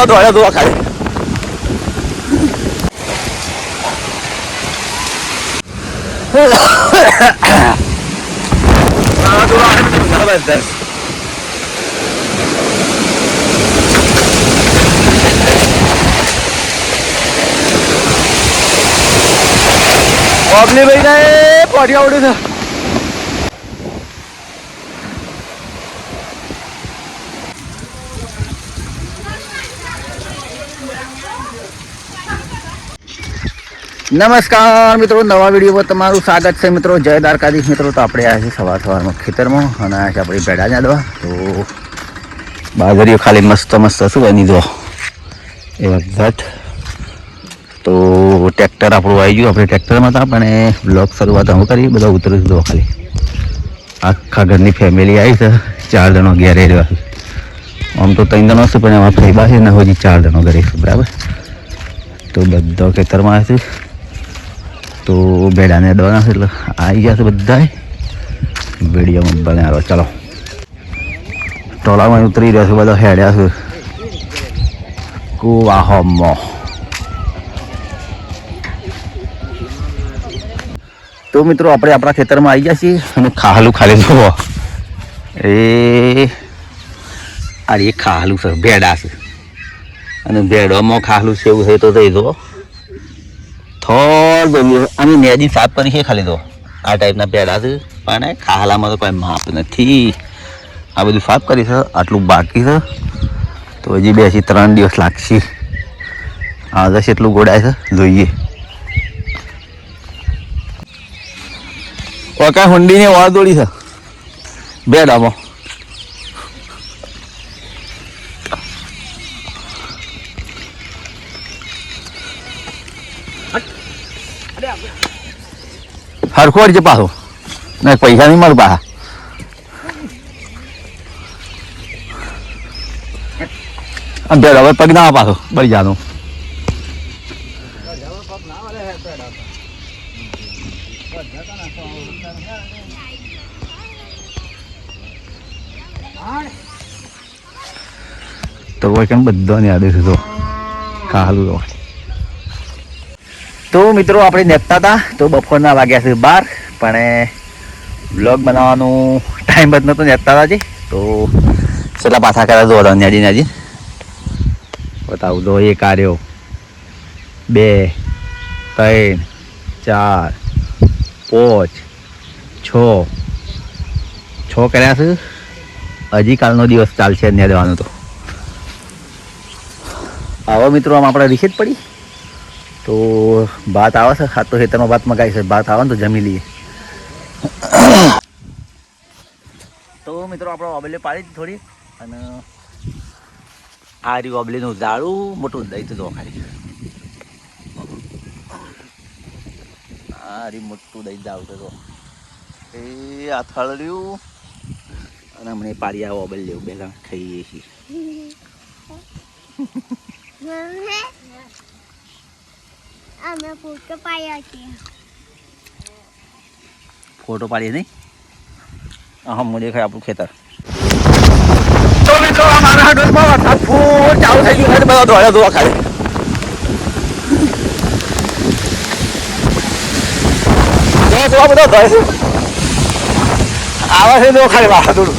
બધા દોડ્યા દોવા ખાલી ઓબલી ભાઈ ને પોટી આવડ્યું છે. નમસ્કાર મિત્રો, નવા વિડીયોમાં તમારું સ્વાગત છે મિત્રો. જય દ્વારકાધીશ મિત્રો. તો આપણે આવ્યા છીએ સવારમાં ખેતરમાં અને આ છે આપણી ભેડા જાડવા. તો બાજરીઓ ખાલી મસ્ત મસ્ત શું બની દો એક્ઝેક્ટ. તો ટ્રેક્ટર આપણું આવી ગયું. આપણે ટ્રેક્ટરમાં હતા પણ બ્લોગ શરૂઆત હું કરી બધા ઉતરી દો ખાલી. આખા ઘરની ફેમિલી આવી છે. 4 જણો ઘેરે રહેવા. આમ તો 3 જણો છે પણ એમાં ફેબા છે ને હજી 4 જણો ઘરે છે બરાબર. તો બધા ખેતરમાં આવે છે. તો ભેડાને દોના છે એટલે આવી ગયા છે બધા વિડીયોમાં બનાવો. ચાલો ટોળામાં ઉતરી રહ્યા છે બધા હેડ્યા છે કુવાહોમાં. તો મિત્રો આપણે આપણા ખેતરમાં આવી ગયા છીએ અને ખાહલું ખાલી જુઓ આ એક ખાહલું છે ભેડા છે અને ભેડોમાં ખાહલું છે એવું છે તો થઈ જુઓ થોડું આની નેજી સાફ કરી છે ખાલી તો આ ટાઈપના પેડા છે પણ ખાહલામાં તો કોઈ માપ નથી. આ બધું સાફ કરી છે. આટલું બાકી છે તો હજી 2 થી 3 દિવસ લાગશે. આ જશે એટલું ગોડાય છે જોઈએ. ઓકા હુંડીને વાળ દોડી છે બેડામાં. હરખોડ છે પાછો ને પૈસા નહીં મળે પાછા. બે હવે પગ ના પાછો બળી જવાનું. તો કોઈ કેમ બધાને યાદ છે તો ખાલું. તો મિત્રો આપણે નેપતા હતા તો બપોરના વાગ્યા છે 12 પણ બ્લોગ બનાવવાનું ટાઈમ જ નહોતો. નેપતા હતા જી તો છેલ્લા પાછા કર્યા દોડા નેજી નેજી બતાવું દો. 1 કાર્યો 2 3 4 5 6 કર્યા છે. હજી કાલનો દિવસ ચાલશે ને દેવાનું. તો આવો મિત્રો આમ આપણે રીસેટ પડી તો ભાત આવે છે. ખાતો ખેતરમાં ભાત મગાવી છે. ભાત આવે ને તો જમી લઈએ. તો મિત્રો આપણે ઓબલે પાડી હતી થોડી અને આ રહ્યું ઓબલીનું ઝાડું મોટું દઈ તો ખાલી. આ રહ્યું મોટું દઈ ઝાડું તો એ આ થળડ્યું અને અમને પાડી આવો ઓબલ લેવું બે જણ ખાઈએ છીએ. અમે ફોટો પાડ્યા છીએ. ફોટો પાડીએ નહીં. હા હું દેખાય આપણું ખેતર. તો મિત્રો અમારા હાડમાં વરસાદ ફૂલ ચાલુ થઈ ગયું. બધા દોડ્યા દોવા ખાલી બધા દોડે છે. આવે છે દો ખાલી વાળા થોડું.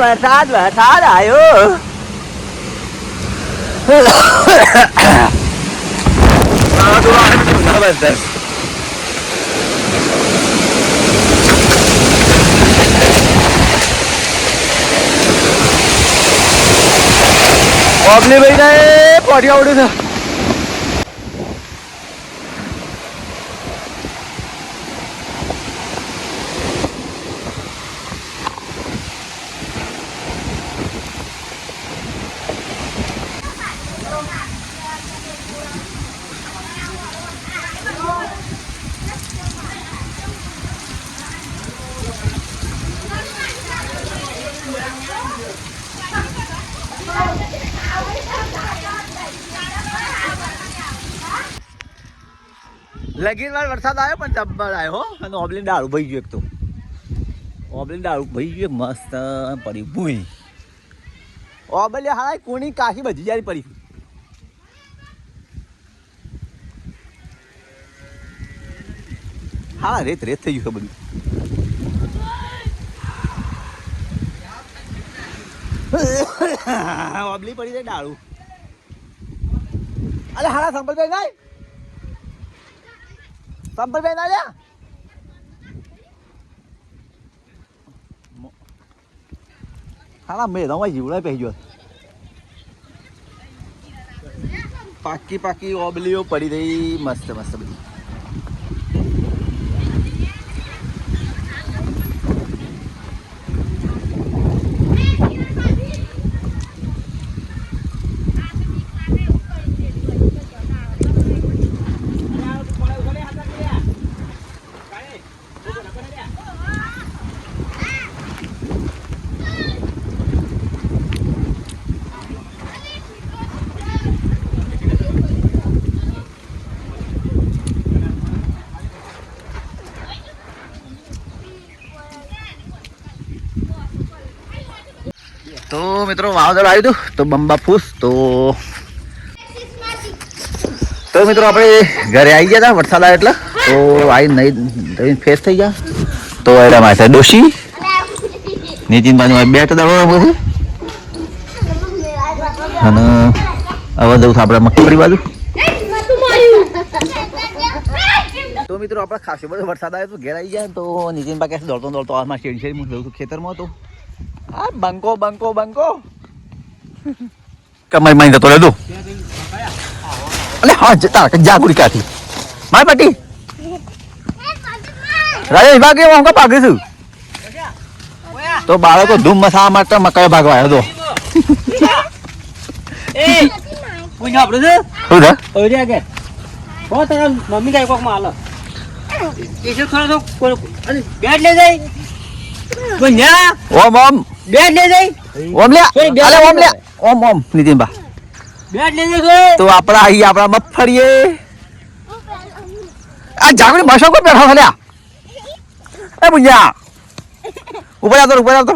વરસાદ આવ્યો. ઓબલી ભાઈ ને પોટી આવડ્યું છે. લગીન વાર વરસાદ આવ્યો પણ જબ્બર આવ્યો હો. અને ઓબલીન દારૂ ભાઈ ગયું એક તો ઓબલીન દારૂ ભાઈ ગયું મસ્ત પડી ભૂઈ ઓબલી હાય કોની કાશી બધી જારી પડી હા રેત રેત થઈ ગયું બધું ઓબલી પડી જાય દારૂ અરે હારા સંપલભાઈ નાય સંપલભાઈ ના લ્યા હાલા મેદામાં જીવડા પહેરી ગયો પાકી પાકી ઓબલીઓ પડી રહી મસ્ત મસ્ત બધી તો મિત્રો વાવાઝોડું આવ્યું હતું તો બંબા ફૂસ તો મિત્રો આપણે ઘરે આવી ગયા હતા વરસાદ આવ્યો એટલે તો આવી નહીં ફ્રેશ થઈ ગયા તો એના માથે ડોશી નીતિન બાજુ બેટ દડો પછી અને હવે જવું આપણે મગફળી બાજુ તો મિત્રો આપણે ખાસો બધો વરસાદ આવ્યો તો ઘેર આવી ગયા તો નીતિન બા ક્યાંથી દોડતો દોડતો આમાં શેરી શેરી હું જઉં છું ખેતરમાં તો આ બંકો બંકો બંકો કમાઈ માઈ જતો લેજો અલે હા જતા જાગુડી કાથી માર પટી રાજેશ ભાગે હું કા ભાગી છું તો બાળકો ધૂમ મસા માટે મકાઈ ભાગવા આવ્યો તો એ કોઈ ના આપણું છે શું છે ઓરે કે હો તારા મમ્મી કાઈ કોક માં હાલ એ છે ખરો તો અરે બેટ લે જાય કોઈ ના ઓમ ઓમ બેટ લે જાય ઓમ લે અલે ઓમ લે ઓમ ઓમ નીતિન બા બેટ લે જાય તો આપણા અહીં આપણા મગફળીએ આ જાગુડી મસો કો બેઠો છે લ્યા એ બુંજા ઉપર આવતો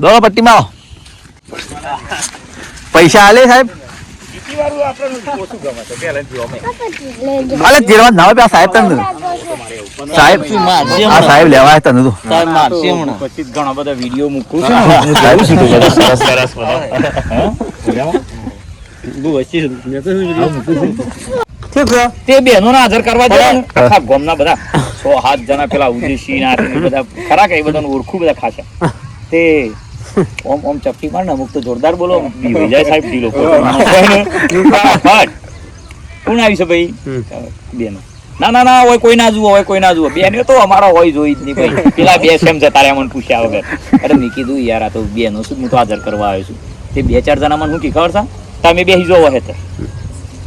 દોડો પટ્ટીમાં આવો પૈસા આલે સાહેબ અલે જીરવા નાવ પે સાહેબ તને સાહેબ આ સાહેબ લેવા તને તો પછી ઘણા બધા વિડિયો મૂકું છું લાઈવ શીખો સરસ સરસ તે બેનો ના હાજર કરવા જાય આખા ગામના બધા 6-7 જણા પેલા ઉદેશી ના બધા ખરા કે બધા ઓળખું બધા ખાસા તે ઓમ ઓમ ચપટી માર ને અમુક તો જોરદાર બોલો બી જાય સાહેબ ઢીલો કોણ આવી છે ભાઈ બેનો ના ના હોય કોઈ ના જુઓ બેને તો અમારા હોય જોઈ જ નહીં ભાઈ પેલા બે સેમ જતા રહ્યા મને પૂછ્યા વગર અરે મેં કીધું યાર આ તો બેનો શું હું તો હાજર કરવા આવ્યો છું તે 2-4 જણા મને શું કી ખબર છે તમે બેસી જાઓ હે તો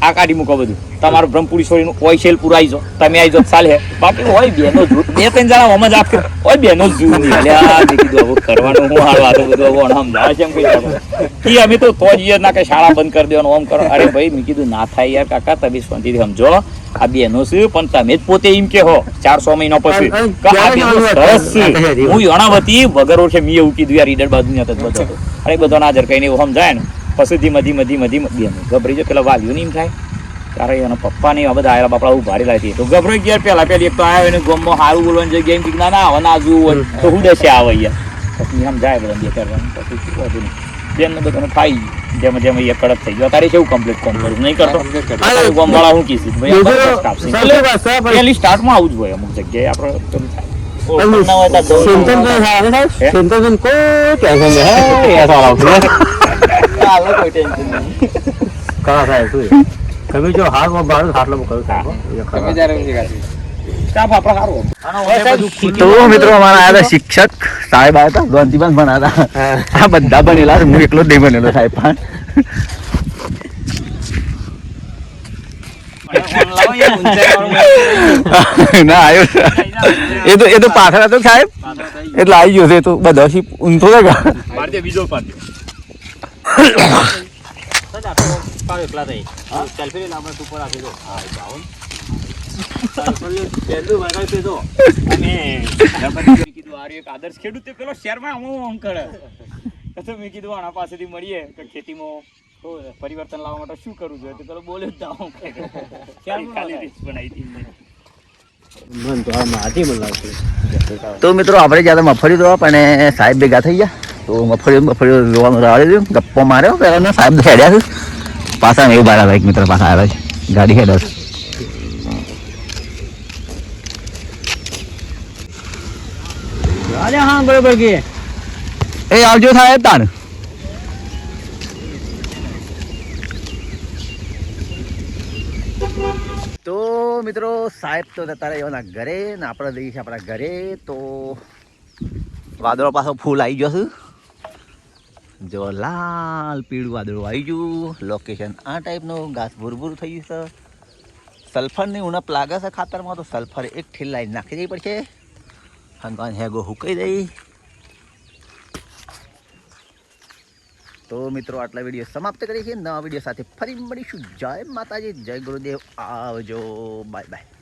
આ કાઢી મૂકો બધું તમારું બ્રહ્મપુરી છોડીનું ઓય શેલ પુરાઈ જાઓ તમે આવી જાઓ ચાલે બાકી હોય બેનો જૂથ 2-3 જણા ઓમ જ આપજો હોય બેનો જૂથ નહીં અલ્યા મેં કીધું હવે કરવાનું હું હાલ વાતો બધું હવે સમજાવે છે એમ કઈ અમે તો જ ના કે શાળા બંધ કરી દેવાનું ઓમ કરો અરે ભાઈ મેં કીધું ના થાય યાર કાકા તમે શાંતિથી સમજો આ બેનો છે પણ તમે જ પોતે એમ કે હો 400 મહિના પછી હું અણાવતી વગર ઓળખે મેં એવું કીધું યાર ઈડર બાજુ બધો અરે બધો ના જર કઈને એવું સમજાય ને પછી ધીમે બેનો ગભરી જાય પેલા વાલીઓ નહીં થાય ત્યારે એના પપ્પા ને બધા આયેલા બાપડા ઉભા રહેલા હતી તો ગભરાઈ ગયા પેલા એક તો આવ્યો એને ગમમાં સારું બોલવાની જગ્યાએ એમ ના ના ના જોવું હોય તો હું દેશે આવે યાર પછી આમ જાય બધા બે કરવાનું પછી વધુ નહીં બેન બધાને ખાઈ જેમ જેમ એ કડક થઈ ગયો તારે કેવું કમ્પ્લીટ કોમ કરું નહીં કરતો ગમવાળા હું કીધું પેલી સ્ટાર્ટમાં આવું જ હોય અમુક જગ્યાએ આપણે પેલું થાય તમે જો હાથમાં બાળક હાથલો કરો તો મિત્રો અમારા આયા હતા શિક્ષક સાહેબ આવ્યા હતા ગાંધીબાન ભણાતા આ બધા બનેલા હું એકલો જ નહીં બનેલો સાહેબ પણ ના આવ્યો એ તો પાછળ હતો સાહેબ એટલે આવી ગયો છે તો બધા ઊંધો બીજો પાવ એકલા થઈ સેલ્ફી લઈને આપણે ઉપર રાખી દો હા જાઓ પહેલું વગાડ છે તો અમે ગણપતિ કીધું આ એક આદર્શ ખેડૂત તે પેલો શહેરમાં આમ કરે તો મેં કીધું આના પાસેથી મળીએ કે ખેતીમાં પરિવર્તન લાવવા માટે શું કરવું જોઈએ તો પેલો બોલે જ દાવ ખાલી રીચ બનાવી હતી મન તો આ માટી મને લાગશે તો મિત્રો આપણે જ્યાં મગફળી જોવા પણ સાહેબ ભેગા થઈ ગયા તો મગફળી જોવાનું રાડે દઉં ગપ્પો માર્યો પહેલાં સાહેબ હેડ્યા છે પાછા એવું બારા ભાઈ મિત્ર પાછા આવે છે ગાડી હેડે છે અરે હા બરોબર કે એ આવજો સાહેબ તાણ તો મિત્રો સાહેબ તો જતા રહ્યા એના ઘરે ને આપણે જઈએ છીએ આપણા ઘરે તો વાદળો પાછો ફૂલ આવી ગયો છે જો લાલ પીળું વાદળું આવી ગયું લોકેશન આ ટાઈપનું ઘાસ ભૂરભૂર થઈ ગયું છે સલ્ફરની ઉણપ લાગે છે ખાતરમાં તો સલ્ફર એક ઠીલ લાઈન નાખી દેવી પડશે હંગાન હેગો હુકાઈ દઈ તો મિત્રો આટલા વિડીયો સમાપ્ત કરીએ છીએ નવા વિડીયો સાથે ફરી મળીશું જય માતાજી જય ગુરુદેવ આવજો બાય બાય